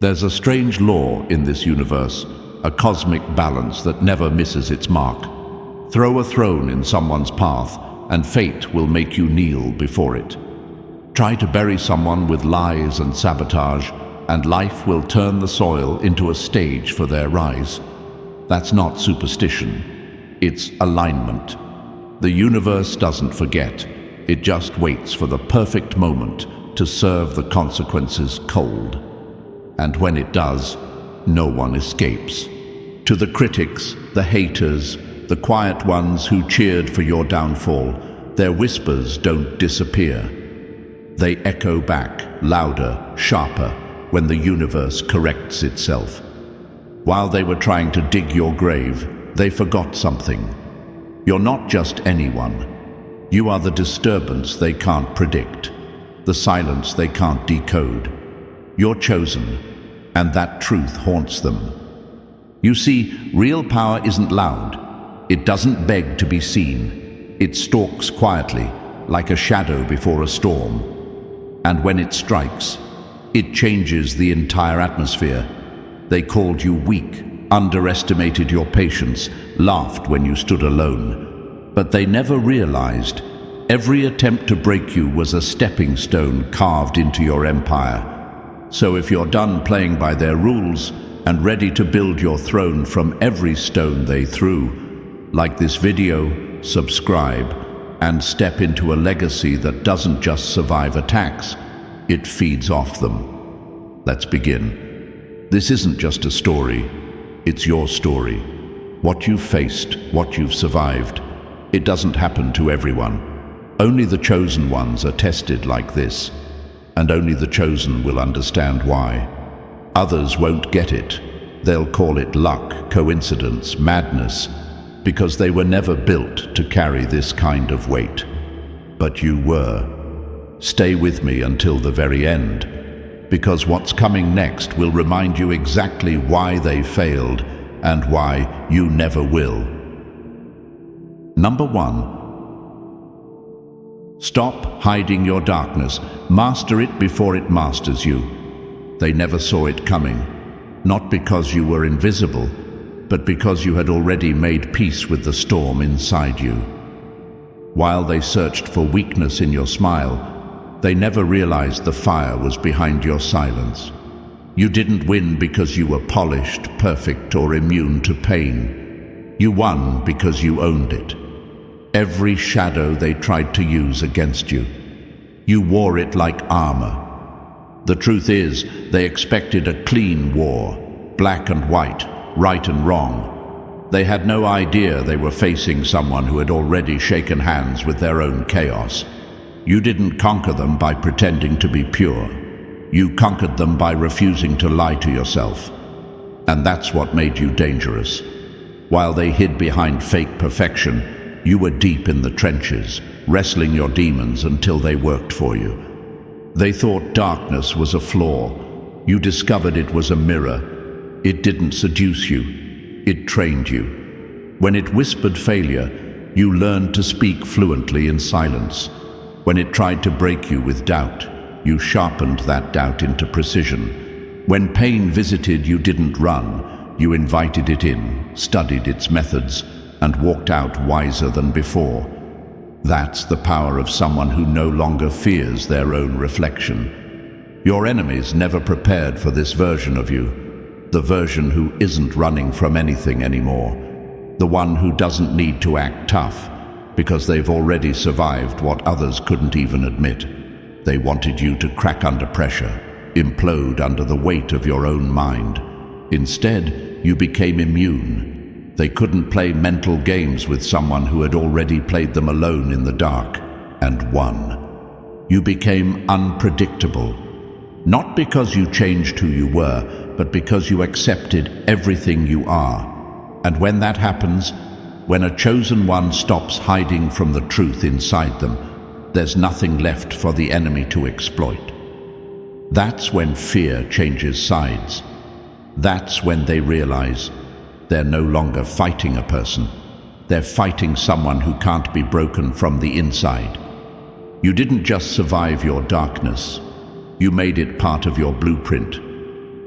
There's a strange law in this universe, a cosmic balance that never misses its mark. Throw a throne in someone's path, and fate will make you kneel before it. Try to bury someone with lies and sabotage, and life will turn the soil into a stage for their rise. That's not superstition, it's alignment. The universe doesn't forget, it just waits for the perfect moment to serve the consequences cold. And when it does, no one escapes. To the critics, the haters, the quiet ones who cheered for your downfall, their whispers don't disappear. They echo back, louder, sharper, when the universe corrects itself. While they were trying to dig your grave, they forgot something. You're not just anyone. You are the disturbance they can't predict, the silence they can't decode. You're chosen, and that truth haunts them. You see, real power isn't loud. It doesn't beg to be seen. It stalks quietly, like a shadow before a storm. And when it strikes, it changes the entire atmosphere. They called you weak, underestimated your patience, laughed when you stood alone. But they never realized every attempt to break you was a stepping stone carved into your empire. So if you're done playing by their rules and ready to build your throne from every stone they threw, like this video, subscribe, and step into a legacy that doesn't just survive attacks, it feeds off them. Let's begin. This isn't just a story, it's your story. What you've faced, what you've survived. It doesn't happen to everyone. Only the chosen ones are tested like this, and only the chosen will understand why. Others won't get it. They'll call it luck, coincidence, madness, because they were never built to carry this kind of weight. But you were. Stay with me until the very end, because what's coming next will remind you exactly why they failed and why you never will. Number 1. Stop hiding your darkness. Master it before it masters you. They never saw it coming, not because you were invisible, but because you had already made peace with the storm inside you. While they searched for weakness in your smile, they never realized the fire was behind your silence. You didn't win because you were polished, perfect, or immune to pain. You won because you owned it. Every shadow they tried to use against you, you wore it like armor. The truth is, they expected a clean war, black and white, right and wrong. They had no idea they were facing someone who had already shaken hands with their own chaos. You didn't conquer them by pretending to be pure. You conquered them by refusing to lie to yourself. And that's what made you dangerous. While they hid behind fake perfection, you were deep in the trenches, wrestling your demons until they worked for you. They thought darkness was a flaw. You discovered it was a mirror. It didn't seduce you. It trained you. When it whispered failure, you learned to speak fluently in silence. When it tried to break you with doubt, you sharpened that doubt into precision. When pain visited, you didn't run. You invited it in, studied its methods, and walked out wiser than before. That's the power of someone who no longer fears their own reflection. Your enemies never prepared for this version of you, the version who isn't running from anything anymore, the one who doesn't need to act tough, because they've already survived what others couldn't even admit. They wanted you to crack under pressure, implode under the weight of your own mind. Instead, you became immune. They couldn't play mental games with someone who had already played them alone in the dark, and won. You became unpredictable, not because you changed who you were, but because you accepted everything you are. And when that happens, when a chosen one stops hiding from the truth inside them, there's nothing left for the enemy to exploit. That's when fear changes sides. That's when they realize they're no longer fighting a person. They're fighting someone who can't be broken from the inside. You didn't just survive your darkness. You made it part of your blueprint.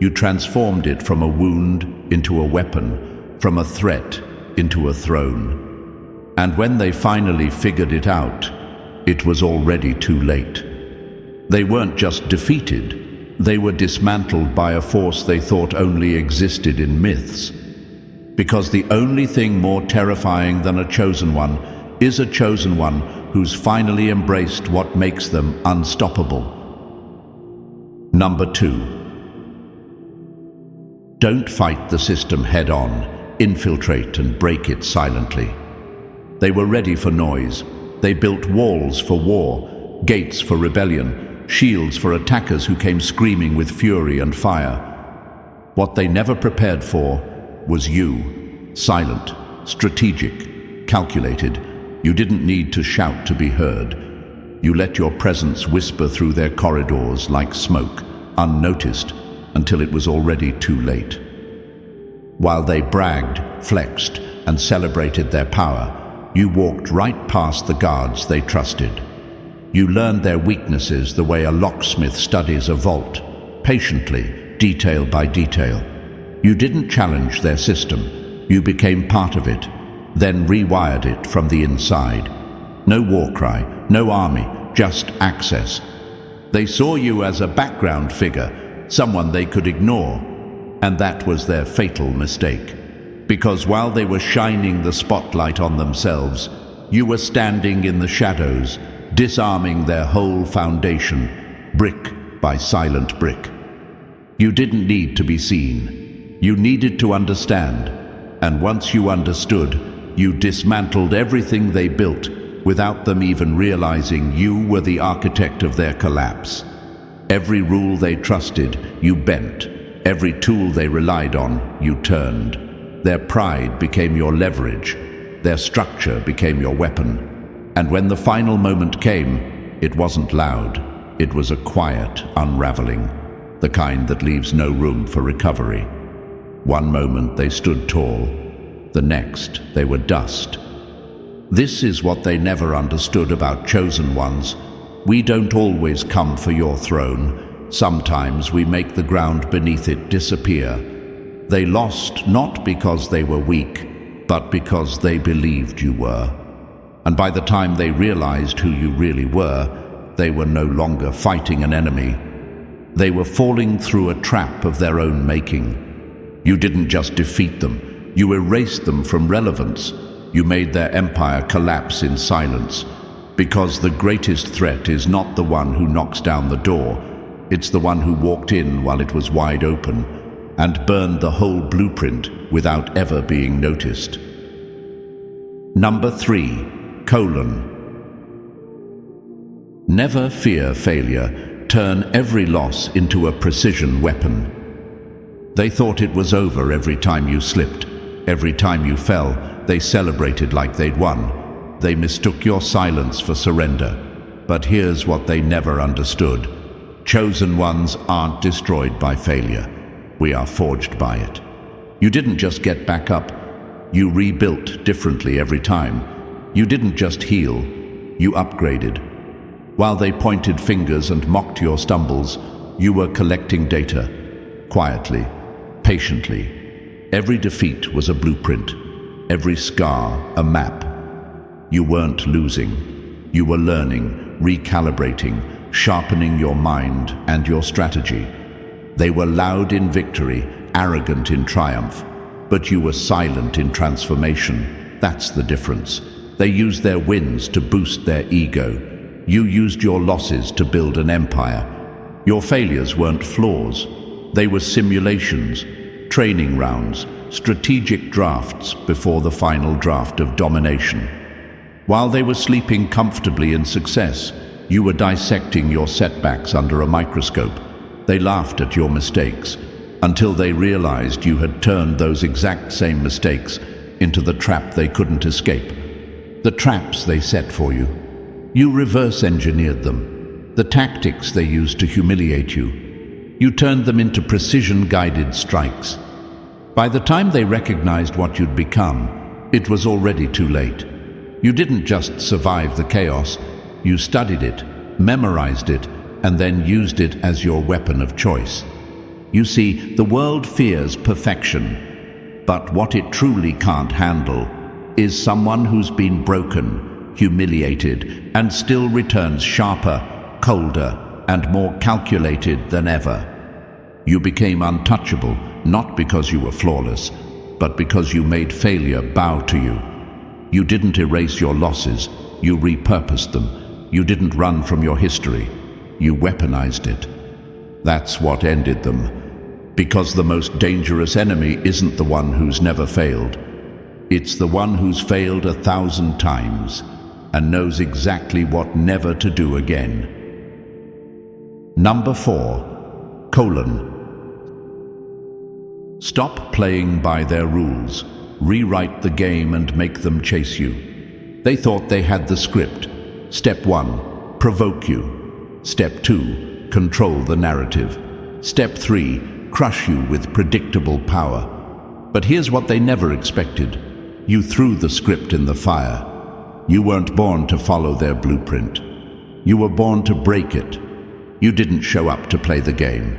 You transformed it from a wound into a weapon, from a threat into a throne. And when they finally figured it out, it was already too late. They weren't just defeated, they were dismantled by a force they thought only existed in myths. Because the only thing more terrifying than a chosen one is a chosen one who's finally embraced what makes them unstoppable. Number 2. Don't fight the system head-on, infiltrate and break it silently. They were ready for noise. They built walls for war, gates for rebellion, shields for attackers who came screaming with fury and fire. What they never prepared for was you, silent, strategic, calculated. You didn't need to shout to be heard. You let your presence whisper through their corridors like smoke, unnoticed, until it was already too late. While they bragged, flexed, and celebrated their power, you walked right past the guards they trusted. You learned their weaknesses the way a locksmith studies a vault, patiently, detail by detail. You didn't challenge their system. You became part of it, then rewired it from the inside. No war cry, no army, just access. They saw you as a background figure, someone they could ignore, and that was their fatal mistake. Because while they were shining the spotlight on themselves, you were standing in the shadows, disarming their whole foundation, brick by silent brick. You didn't need to be seen. You needed to understand, and once you understood, you dismantled everything they built without them even realizing you were the architect of their collapse. Every rule they trusted, you bent. Every tool they relied on, you turned. Their pride became your leverage. Their structure became your weapon. And when the final moment came, it wasn't loud. It was a quiet unraveling, the kind that leaves no room for recovery. One moment they stood tall. The next, they were dust. This is what they never understood about chosen ones. We don't always come for your throne. Sometimes we make the ground beneath it disappear. They lost not because they were weak, but because they believed you were. And by the time they realized who you really were, they were no longer fighting an enemy. They were falling through a trap of their own making. You didn't just defeat them, you erased them from relevance. You made their empire collapse in silence. Because the greatest threat is not the one who knocks down the door, it's the one who walked in while it was wide open and burned the whole blueprint without ever being noticed. Number 3. Never fear failure. Turn every loss into a precision weapon. They thought it was over every time you slipped. Every time you fell, they celebrated like they'd won. They mistook your silence for surrender. But here's what they never understood. Chosen ones aren't destroyed by failure. We are forged by it. You didn't just get back up. You rebuilt differently every time. You didn't just heal. You upgraded. While they pointed fingers and mocked your stumbles, you were collecting data. Quietly, patiently. Every defeat was a blueprint. Every scar, a map. You weren't losing. You were learning, recalibrating, sharpening your mind and your strategy. They were loud in victory, arrogant in triumph, but you were silent in transformation. That's the difference. They used their wins to boost their ego. You used your losses to build an empire. Your failures weren't flaws. They were simulations, training rounds, strategic drafts before the final draft of domination. While they were sleeping comfortably in success, you were dissecting your setbacks under a microscope. They laughed at your mistakes until they realized you had turned those exact same mistakes into the trap they couldn't escape. The traps they set for you. You reverse-engineered them. The tactics they used to humiliate you. You turned them into precision-guided strikes. By the time they recognized what you'd become, it was already too late. You didn't just survive the chaos, you studied it, memorized it, and then used it as your weapon of choice. You see, the world fears perfection, but what it truly can't handle is someone who's been broken, humiliated, and still returns sharper, colder, and more calculated than ever. You became untouchable, not because you were flawless, but because you made failure bow to you. You didn't erase your losses, you repurposed them. You didn't run from your history, you weaponized it. That's what ended them. Because the most dangerous enemy isn't the one who's never failed. It's the one who's failed 1,000 times and knows exactly what never to do again. Number 4, Stop playing by their rules. Rewrite the game and make them chase you. They thought they had the script. Step 1, provoke you. Step 2, control the narrative. Step 3, crush you with predictable power. But here's what they never expected. You threw the script in the fire. You weren't born to follow their blueprint. You were born to break it. You didn't show up to play the game.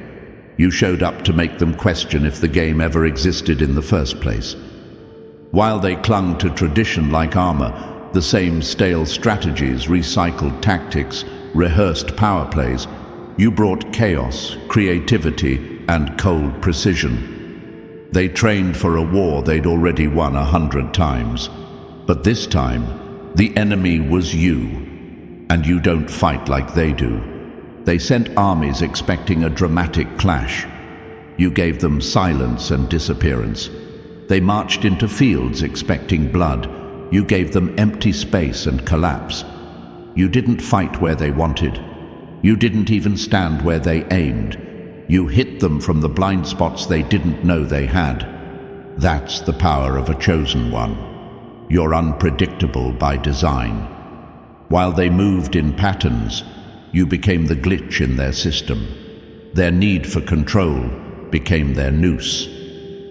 You showed up to make them question if the game ever existed in the first place. While they clung to tradition like armor, the same stale strategies, recycled tactics, rehearsed power plays, you brought chaos, creativity, and cold precision. They trained for a war they'd already won 100 times. But this time, the enemy was you. And you don't fight like they do. They sent armies expecting a dramatic clash. You gave them silence and disappearance. They marched into fields expecting blood. You gave them empty space and collapse. You didn't fight where they wanted. You didn't even stand where they aimed. You hit them from the blind spots they didn't know they had. That's the power of a chosen one. You're unpredictable by design. While they moved in patterns, you became the glitch in their system. Their need for control became their noose.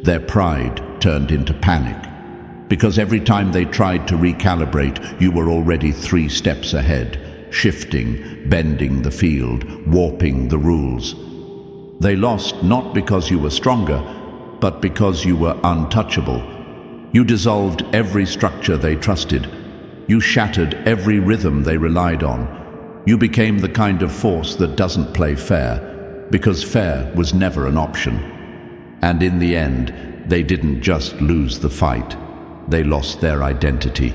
Their pride turned into panic. Because every time they tried to recalibrate, you were already 3 steps ahead, shifting, bending the field, warping the rules. They lost not because you were stronger, but because you were untouchable. You dissolved every structure they trusted. You shattered every rhythm they relied on. You became the kind of force that doesn't play fair, because fair was never an option. And in the end, they didn't just lose the fight. They lost their identity.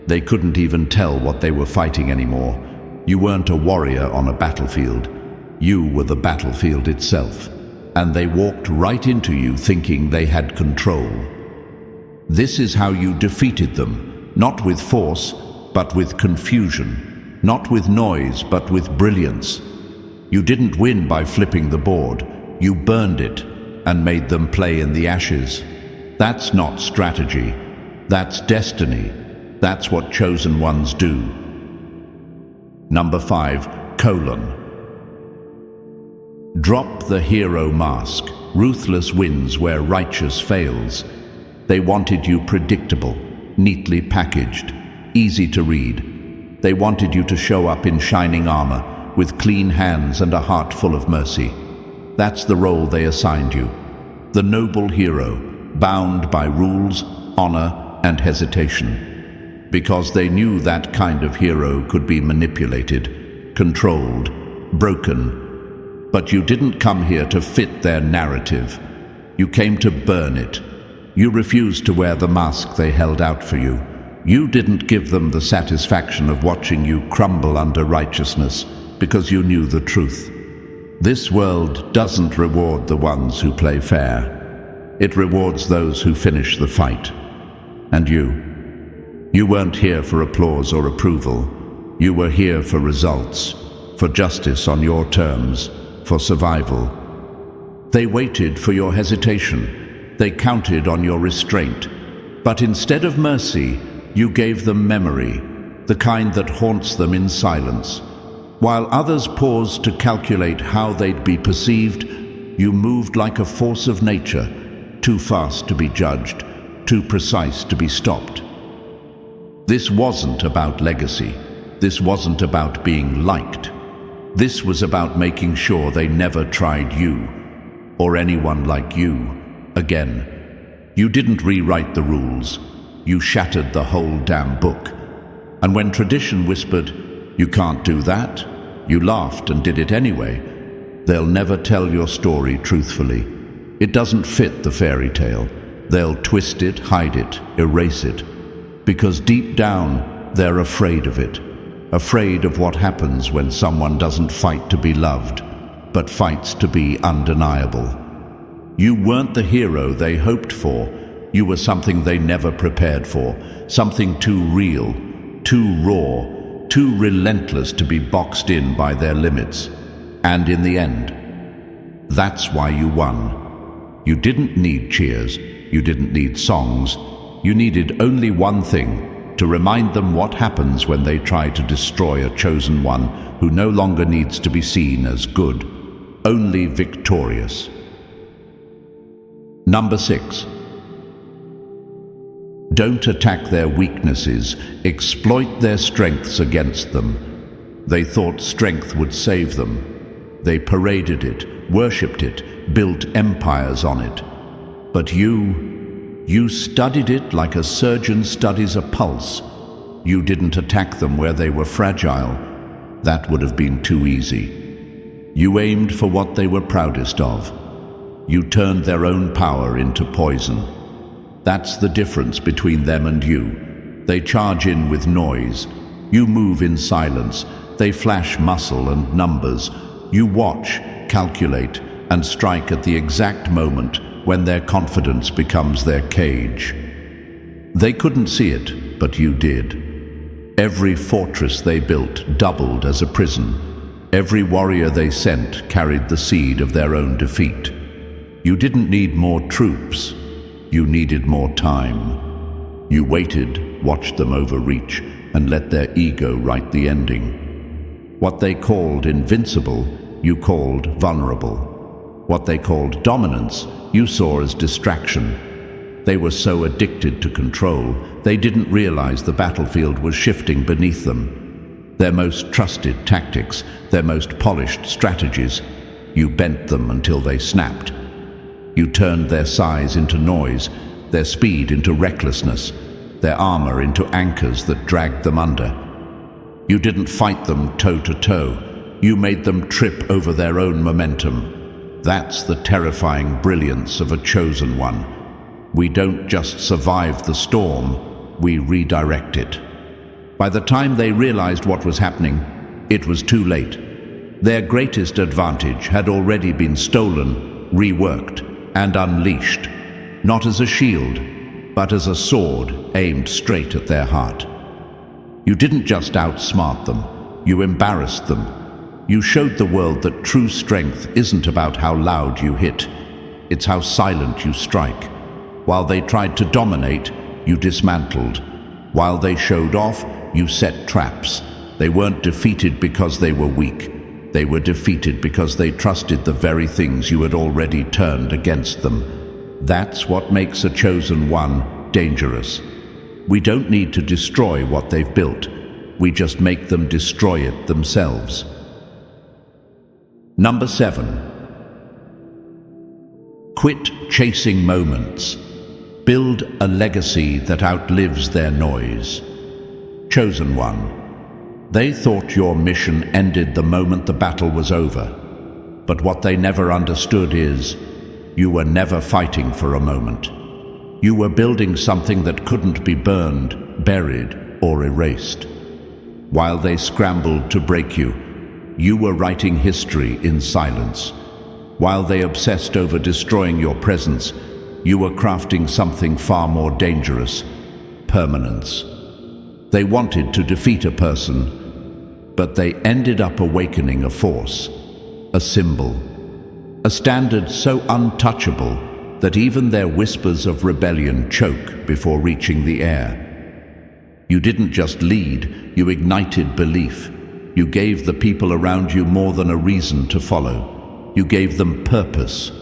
They couldn't even tell what they were fighting anymore. You weren't a warrior on a battlefield. You were the battlefield itself. And they walked right into you thinking they had control. This is how you defeated them, not with force, but with confusion. Not with noise, but with brilliance. You didn't win by flipping the board. You burned it and made them play in the ashes. That's not strategy. That's destiny. That's what chosen ones do. Number 5, Drop the hero mask. Ruthless wins where righteous fails. They wanted you predictable, neatly packaged, easy to read. They wanted you to show up in shining armor, with clean hands and a heart full of mercy. That's the role they assigned you. The noble hero, bound by rules, honor, and hesitation. Because they knew that kind of hero could be manipulated, controlled, broken. But you didn't come here to fit their narrative. You came to burn it. You refused to wear the mask they held out for you. You didn't give them the satisfaction of watching you crumble under righteousness because you knew the truth. This world doesn't reward the ones who play fair. It rewards those who finish the fight. And you weren't here for applause or approval. You were here for results, for justice on your terms, for survival. They waited for your hesitation. They counted on your restraint. But instead of mercy, you gave them memory, the kind that haunts them in silence. While others paused to calculate how they'd be perceived, you moved like a force of nature, too fast to be judged, too precise to be stopped. This wasn't about legacy. This wasn't about being liked. This was about making sure they never tried you. or anyone like you, again. You didn't rewrite the rules. You shattered the whole damn book. And when tradition whispered, "You can't do that," you laughed and did it anyway. They'll never tell your story truthfully. It doesn't fit the fairy tale. They'll twist it, hide it, erase it. Because deep down, they're afraid of it. Afraid of what happens when someone doesn't fight to be loved, but fights to be undeniable. You weren't the hero they hoped for. You were something they never prepared for. Something too real, too raw, too relentless to be boxed in by their limits. And in the end, that's why you won. You didn't need cheers. You didn't need songs. You needed only one thing, to remind them what happens when they try to destroy a chosen one who no longer needs to be seen as good, only victorious. Number 6. Don't attack their weaknesses. Exploit their strengths against them. They thought strength would save them. They paraded it, worshipped it, built empires on it. But you studied it like a surgeon studies a pulse. You didn't attack them where they were fragile. That would have been too easy. You aimed for what they were proudest of. You turned their own power into poison. That's the difference between them and you. They charge in with noise. You move in silence. They flash muscle and numbers. You watch, calculate, and strike at the exact moment when their confidence becomes their cage. They couldn't see it, but you did. Every fortress they built doubled as a prison. Every warrior they sent carried the seed of their own defeat. You didn't need more troops. You needed more time. You waited, watched them overreach, and let their ego write the ending. What they called invincible, you called vulnerable. What they called dominance, you saw as distraction. They were so addicted to control, they didn't realize the battlefield was shifting beneath them. Their most trusted tactics, their most polished strategies, you bent them until they snapped. You turned their size into noise, their speed into recklessness, their armor into anchors that dragged them under. You didn't fight them toe to toe. You made them trip over their own momentum. That's the terrifying brilliance of a chosen one. We don't just survive the storm, we redirect it. By the time they realized what was happening, it was too late. Their greatest advantage had already been stolen, reworked, and unleashed, not as a shield, but as a sword aimed straight at their heart. You didn't just outsmart them, you embarrassed them. You showed the world that true strength isn't about how loud you hit, it's how silent you strike. While they tried to dominate, you dismantled. While they showed off, you set traps. They weren't defeated because they were weak. They were defeated because they trusted the very things you had already turned against them. That's what makes a chosen one dangerous. We don't need to destroy what they've built. We just make them destroy it themselves. Number 7. Quit chasing moments. Build a legacy that outlives their noise. Chosen one. They thought your mission ended the moment the battle was over. But what they never understood is, you were never fighting for a moment. You were building something that couldn't be burned, buried, or erased. While they scrambled to break you, you were writing history in silence. While they obsessed over destroying your presence, you were crafting something far more dangerous: permanence. They wanted to defeat a person, but they ended up awakening a force, a symbol, a standard so untouchable that even their whispers of rebellion choke before reaching the air. You didn't just lead, you ignited belief. You gave the people around you more than a reason to follow. You gave them purpose.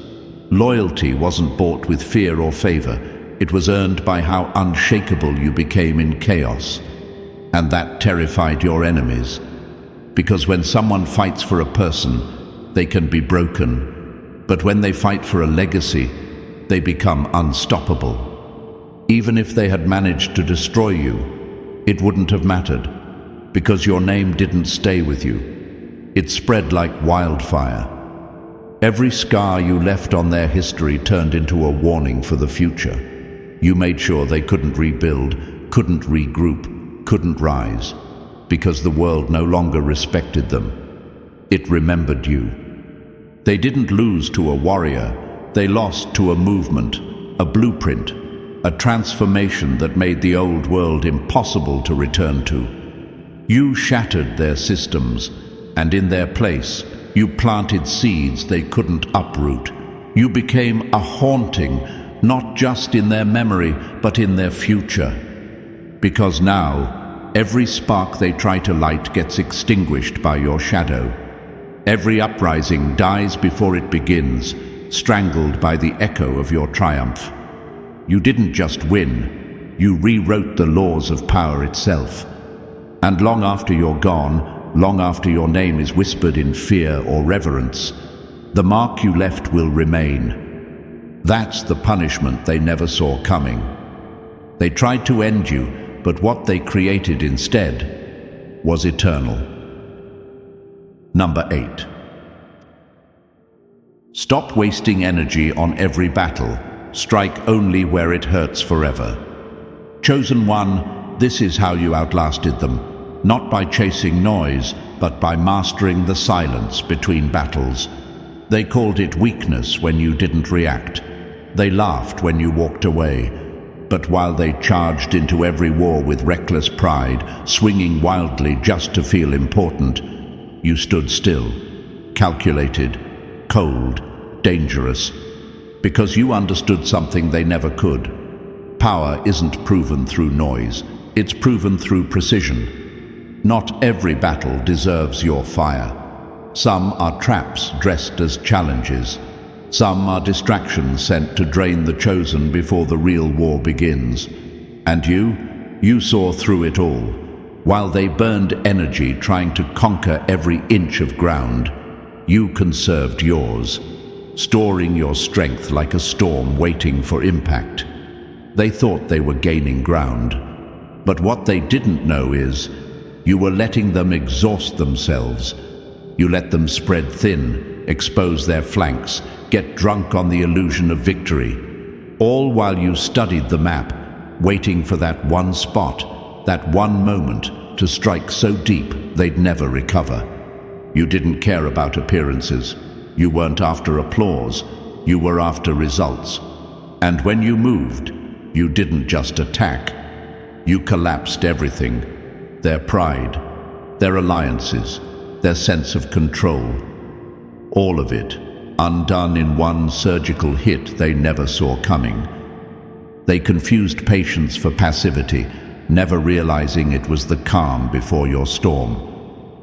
Loyalty wasn't bought with fear or favor. It was earned by how unshakable you became in chaos. And that terrified your enemies. Because when someone fights for a person, they can be broken, But when they fight for a legacy, they become unstoppable. Even if they had managed to destroy you, it wouldn't have mattered, because your name didn't stay with you. It spread like wildfire. Every scar you left on their history turned into a warning for the future. You made sure they couldn't rebuild, couldn't regroup, couldn't rise, because the world no longer respected them. It remembered you. They didn't lose to a warrior, they lost to a movement, a blueprint, a transformation that made the old world impossible to return to. You shattered their systems, and in their place, you planted seeds they couldn't uproot. You became a haunting, not just in their memory, but in their future. Because now, every spark they try to light gets extinguished by your shadow. Every uprising dies before it begins, strangled by the echo of your triumph. You didn't just win, you rewrote the laws of power itself. And long after you're gone, long after your name is whispered in fear or reverence, the mark you left will remain. That's the punishment they never saw coming. They tried to end you, but what they created instead was eternal. Number 8. Stop wasting energy on every battle. Strike only where it hurts forever. Chosen one, this is how you outlasted them. Not by chasing noise, but by mastering the silence between battles. They called it weakness when you didn't react. They laughed when you walked away. But while they charged into every war with reckless pride, swinging wildly just to feel important, you stood still, calculated, cold, dangerous, because you understood something they never could. Power isn't proven through noise, it's proven through precision. Not every battle deserves your fire. Some are traps dressed as challenges. Some are distractions sent to drain the chosen before the real war begins. And you saw through it all. While they burned energy trying to conquer every inch of ground, you conserved yours, storing your strength like a storm waiting for impact. They thought they were gaining ground, but what they didn't know is you were letting them exhaust themselves. You let them spread thin, expose their flanks, get drunk on the illusion of victory, all while you studied the map, waiting for that one spot, that one moment to strike so deep they'd never recover. You didn't care about appearances. You weren't after applause. You were after results. And when you moved, you didn't just attack. You collapsed everything. Their pride, their alliances, their sense of control. All of it, undone in one surgical hit they never saw coming. They confused patience for passivity, never realizing it was the calm before your storm.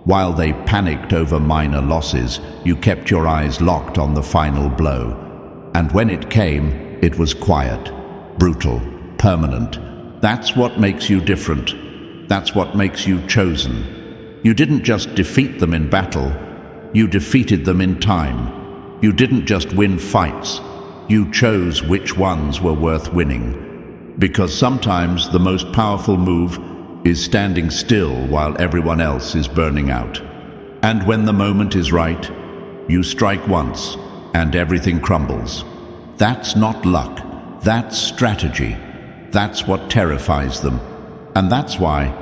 While they panicked over minor losses, you kept your eyes locked on the final blow. And when it came, it was quiet, brutal, permanent. That's what makes you different. That's what makes you chosen. You didn't just defeat them in battle, you defeated them in time. You didn't just win fights, you chose which ones were worth winning. Because sometimes the most powerful move is standing still while everyone else is burning out. And when the moment is right, you strike once and everything crumbles. That's not luck, that's strategy. That's what terrifies them. And that's why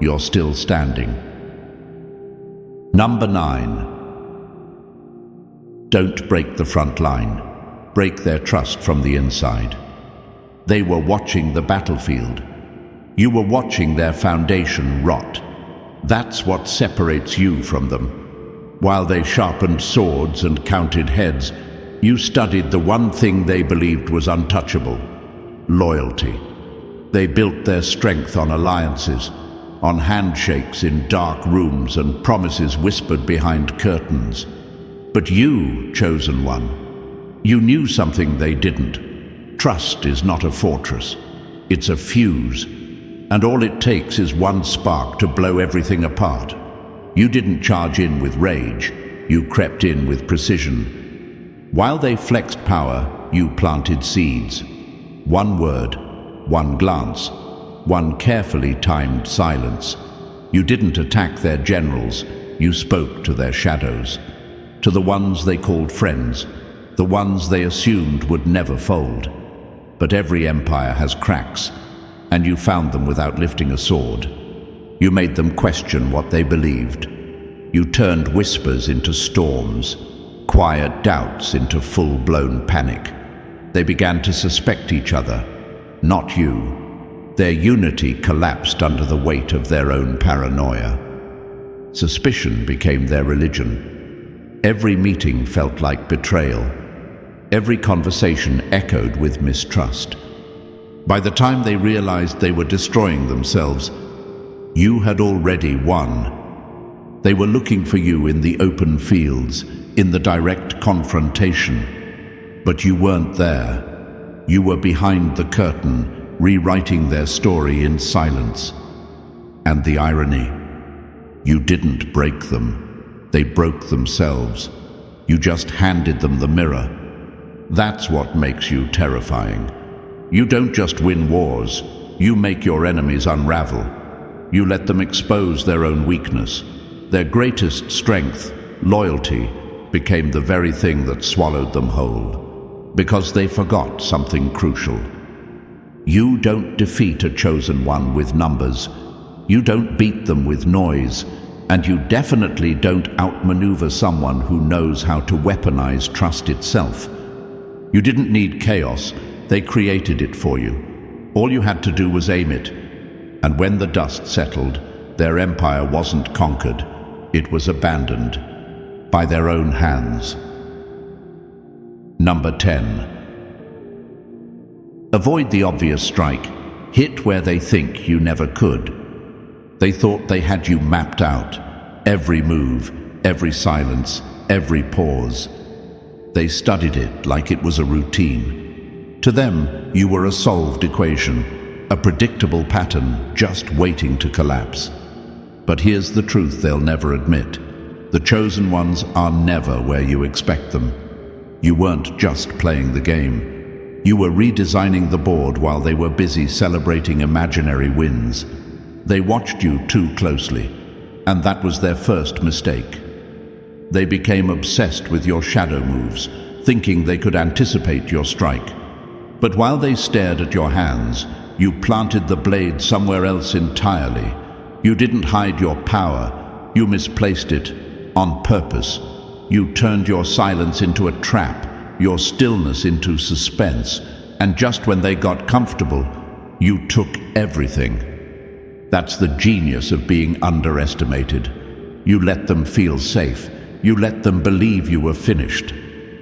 you're still standing. Number 9. Don't break the front line. Break their trust from the inside. They were watching the battlefield. You were watching their foundation rot. That's what separates you from them. While they sharpened swords and counted heads, you studied the one thing they believed was untouchable: loyalty. They built their strength on alliances, on handshakes in dark rooms and promises whispered behind curtains. But you, chosen one, you knew something they didn't. Trust is not a fortress, it's a fuse, and all it takes is one spark to blow everything apart. You didn't charge in with rage, you crept in with precision. While they flexed power, you planted seeds. One word, one glance, one carefully timed silence. You didn't attack their generals, you spoke to their shadows, to the ones they called friends, the ones they assumed would never fold. But every empire has cracks, and you found them without lifting a sword. You made them question what they believed. You turned whispers into storms, quiet doubts into full-blown panic. They began to suspect each other, not you. Their unity collapsed under the weight of their own paranoia. Suspicion became their religion. Every meeting felt like betrayal. Every conversation echoed with mistrust. By the time they realized they were destroying themselves, you had already won. They were looking for you in the open fields, in the direct confrontation. But you weren't there. You were behind the curtain, rewriting their story in silence. And the irony, you didn't break them. They broke themselves. You just handed them the mirror. That's what makes you terrifying. You don't just win wars, you make your enemies unravel. You let them expose their own weakness. Their greatest strength, loyalty, became the very thing that swallowed them whole. Because they forgot something crucial. You don't defeat a chosen one with numbers. You don't beat them with noise. And you definitely don't outmaneuver someone who knows how to weaponize trust itself. You didn't need chaos, they created it for you. All you had to do was aim it. And when the dust settled, their empire wasn't conquered, it was abandoned by their own hands. Number 10. Avoid the obvious strike. Hit where they think you never could. They thought they had you mapped out. Every move, every silence, every pause. They studied it like it was a routine. To them, you were a solved equation, a predictable pattern just waiting to collapse. But here's the truth they'll never admit. The chosen ones are never where you expect them. You weren't just playing the game. You were redesigning the board while they were busy celebrating imaginary wins. They watched you too closely, and that was their first mistake. They became obsessed with your shadow moves, thinking they could anticipate your strike. But while they stared at your hands, you planted the blade somewhere else entirely. You didn't hide your power, you misplaced it on purpose. You turned your silence into a trap, your stillness into suspense, and just when they got comfortable, you took everything. That's the genius of being underestimated. You let them feel safe. You let them believe you were finished.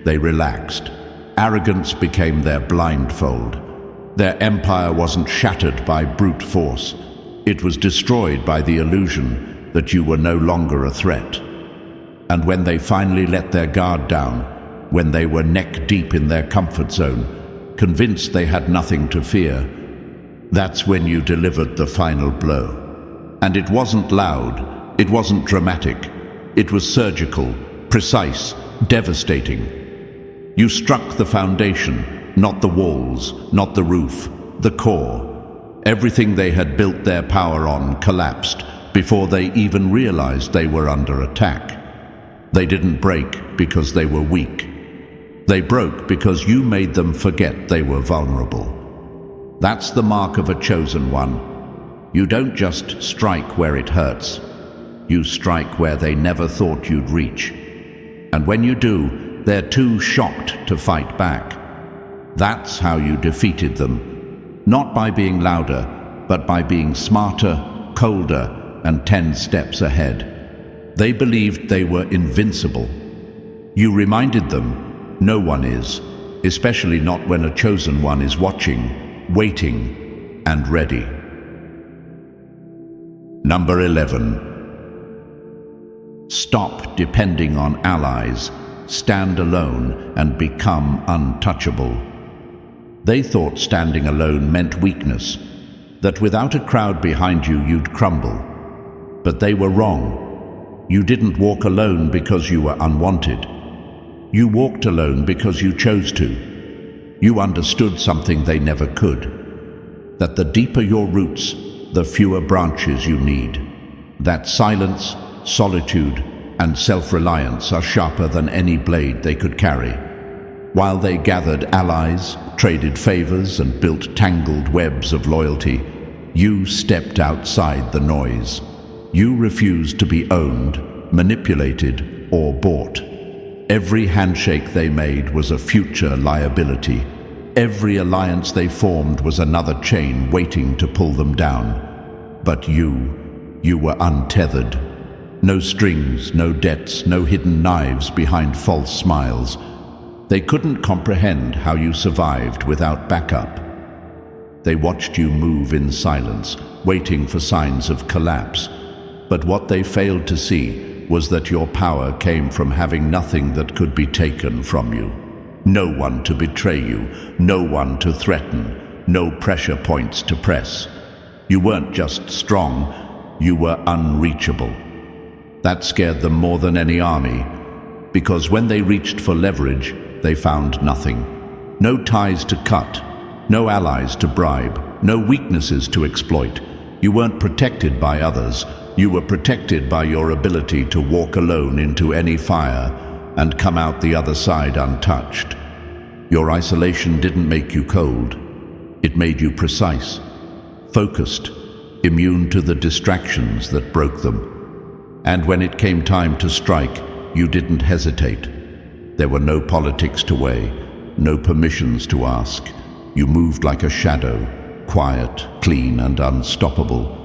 They relaxed. Arrogance became their blindfold. Their empire wasn't shattered by brute force. It was destroyed by the illusion that you were no longer a threat. And when they finally let their guard down, when they were neck-deep in their comfort zone, convinced they had nothing to fear, that's when you delivered the final blow. And it wasn't loud, it wasn't dramatic, it was surgical, precise, devastating. You struck the foundation, not the walls, not the roof, the core. Everything they had built their power on collapsed before they even realized they were under attack. They didn't break because they were weak. They broke because you made them forget they were vulnerable. That's the mark of a chosen one. You don't just strike where it hurts. You strike where they never thought you'd reach. And when you do, they're too shocked to fight back. That's how you defeated them. Not by being louder, but by being smarter, colder, and 10 steps ahead. They believed they were invincible. You reminded them, no one is, especially not when a chosen one is watching, waiting, and ready. Number 11. Stop depending on allies, stand alone, and become untouchable. They thought standing alone meant weakness, that without a crowd behind you, you'd crumble. But they were wrong. You didn't walk alone because you were unwanted. You walked alone because you chose to. You understood something they never could. That the deeper your roots, the fewer branches you need. That silence, solitude, and self-reliance are sharper than any blade they could carry. While they gathered allies, traded favors, and built tangled webs of loyalty, you stepped outside the noise. You refused to be owned, manipulated, or bought. Every handshake they made was a future liability. Every alliance they formed was another chain waiting to pull them down. But you were untethered. No strings, no debts, no hidden knives behind false smiles. They couldn't comprehend how you survived without backup. They watched you move in silence, waiting for signs of collapse. But what they failed to see was that your power came from having nothing that could be taken from you. No one to betray you, no one to threaten, no pressure points to press. You weren't just strong, you were unreachable. That scared them more than any army, because when they reached for leverage, they found nothing. No ties to cut, no allies to bribe, no weaknesses to exploit. You weren't protected by others. You were protected by your ability to walk alone into any fire and come out the other side untouched. Your isolation didn't make you cold. It made you precise, focused, immune to the distractions that broke them. And when it came time to strike, you didn't hesitate. There were no politics to weigh, no permissions to ask. You moved like a shadow, quiet, clean, and unstoppable.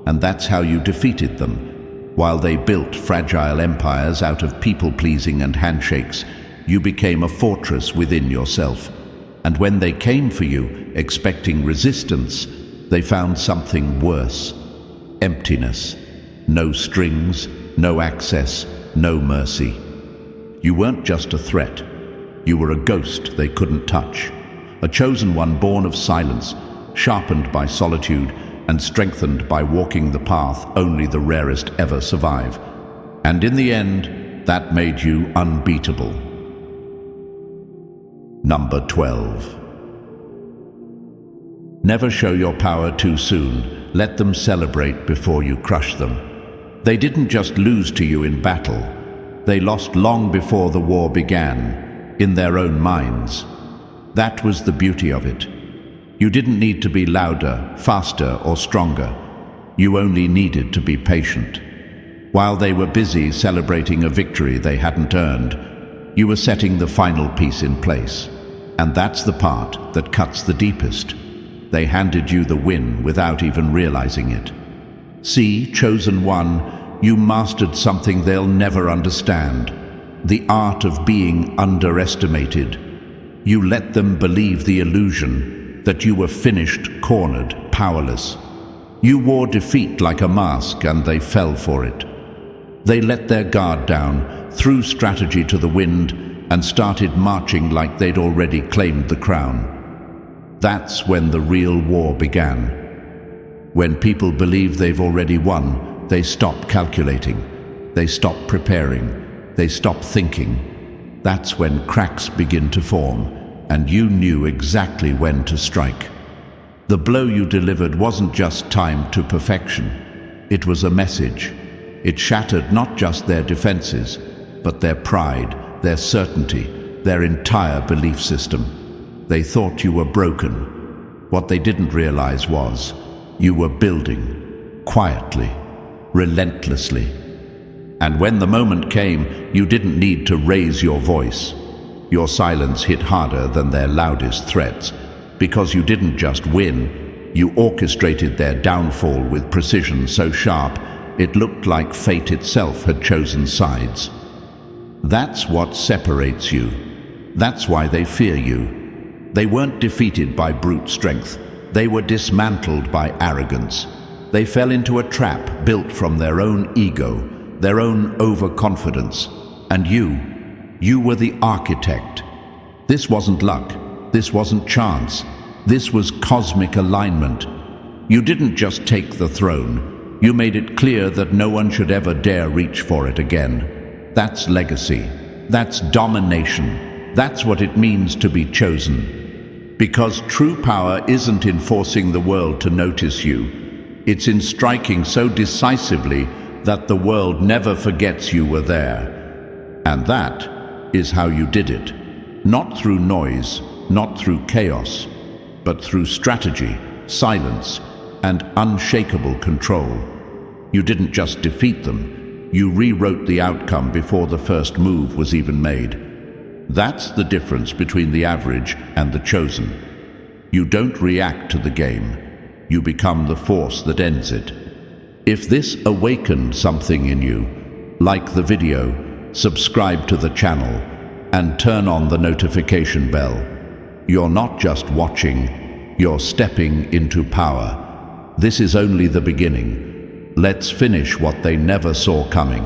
And that's how you defeated them. While they built fragile empires out of people-pleasing and handshakes, you became a fortress within yourself. And when they came for you, expecting resistance, they found something worse. Emptiness. No strings, no access, no mercy. You weren't just a threat. You were a ghost they couldn't touch. A chosen one born of silence, sharpened by solitude, and strengthened by walking the path only the rarest ever survive. And in the end, that made you unbeatable. Number 12. Never show your power too soon. Let them celebrate before you crush them. They didn't just lose to you in battle. They lost long before the war began, in their own minds. That was the beauty of it. You didn't need to be louder, faster, or stronger. You only needed to be patient. While they were busy celebrating a victory they hadn't earned, you were setting the final piece in place. And that's the part that cuts the deepest. They handed you the win without even realizing it. See, chosen one, you mastered something they'll never understand. The art of being underestimated. You let them believe the illusion that you were finished, cornered, powerless. You wore defeat like a mask and they fell for it. They let their guard down, threw strategy to the wind, and started marching like they'd already claimed the crown. That's when the real war began. When people believe they've already won, they stop calculating, they stop preparing, they stop thinking. That's when cracks begin to form, and you knew exactly when to strike. The blow you delivered wasn't just timed to perfection. It was a message. It shattered not just their defenses, but their pride, their certainty, their entire belief system. They thought you were broken. What they didn't realize was you were building, quietly, relentlessly. And when the moment came, you didn't need to raise your voice. Your silence hit harder than their loudest threats, because you didn't just win, you orchestrated their downfall with precision so sharp it looked like fate itself had chosen sides. That's what separates you. That's why they fear you. They weren't defeated by brute strength. They were dismantled by arrogance. They fell into a trap built from their own ego, their own overconfidence. And you were the architect. This wasn't luck. This wasn't chance. This was cosmic alignment. You didn't just take the throne. You made it clear that no one should ever dare reach for it again. That's legacy. That's domination. That's what it means to be chosen. Because true power isn't in forcing the world to notice you. It's in striking so decisively that the world never forgets you were there. And that is how you did it. Not through noise, not through chaos, but through strategy, silence, and unshakable control. You didn't just defeat them, you rewrote the outcome before the first move was even made. That's the difference between the average and the chosen. You don't react to the game, you become the force that ends it. If this awakened something in you, like the video, subscribe to the channel, and turn on the notification bell. You're not just watching, you're stepping into power. This is only the beginning. Let's finish what they never saw coming.